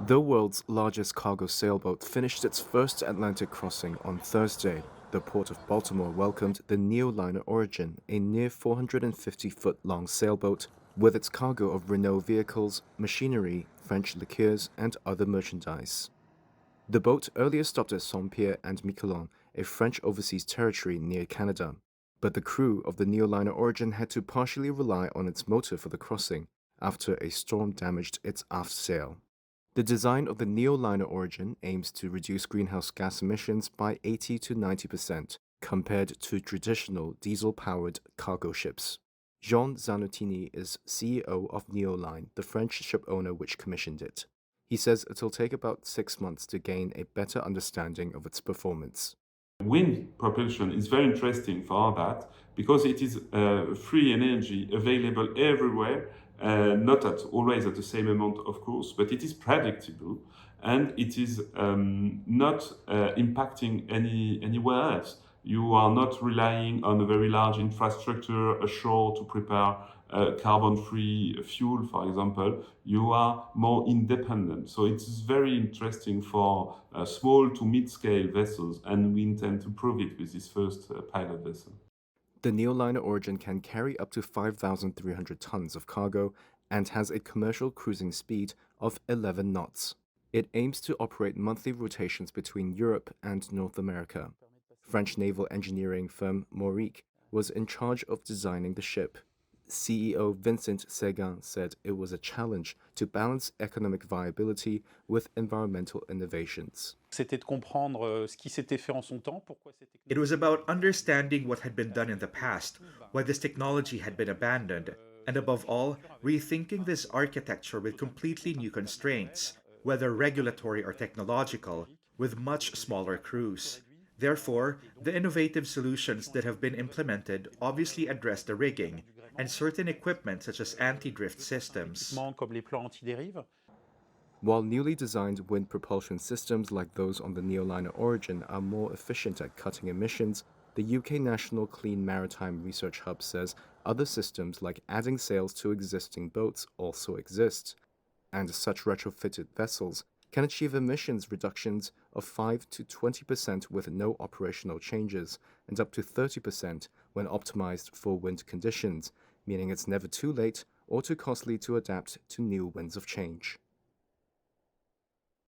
The world's largest cargo sailboat finished its first Atlantic crossing on Thursday. The port of Baltimore welcomed the Neoliner Origin, a near 450-foot-long sailboat with its cargo of Renault vehicles, machinery, French liqueurs, and other merchandise. The boat earlier stopped at Saint-Pierre and Miquelon, a French overseas territory near Canada. But the crew of the Neoliner Origin had to partially rely on its motor for the crossing after a storm damaged its aft sail. The design of the Neoliner Origin aims to reduce greenhouse gas emissions by 80 to 90% compared to traditional diesel-powered cargo ships. Jean Zanotini is CEO of Neoline, the French ship owner which commissioned it. He says it'll take about 6 months to gain a better understanding of its performance. Wind propulsion is very interesting for that because it is free energy available everywhere, not always at the same amount, of course, but it is predictable and it is not impacting anywhere else. You are not relying on a very large infrastructure ashore to prepare carbon-free fuel, for example. You are more independent. So it's very interesting for small to mid-scale vessels, and we intend to prove it with this first pilot vessel. The Neoliner Origin can carry up to 5,300 tons of cargo and has a commercial cruising speed of 11 knots. It aims to operate monthly rotations between Europe and North America. French naval engineering firm Mauric was in charge of designing the ship. CEO Vincent Séguin said it was a challenge to balance economic viability with environmental innovations. C'était de comprendre ce qui s'était fait en son temps, pourquoi ces It was about understanding what had been done in the past, why this technology had been abandoned, and above all, rethinking this architecture with completely new constraints, whether regulatory or technological, with much smaller crews. Therefore, the innovative solutions that have been implemented obviously address the rigging and certain equipment such as anti-drift systems. techniquement comme les plans anti-dérive. While newly designed wind propulsion systems like those on the Neoliner Origin are more efficient at cutting emissions, the UK National Clean Maritime Research Hub says other systems like adding sails to existing boats also exist, and such retrofitted vessels can achieve emissions reductions of 5 to 20% with no operational changes and up to 30% when optimized for wind conditions, meaning it's never too late or too costly to adapt to new winds of change.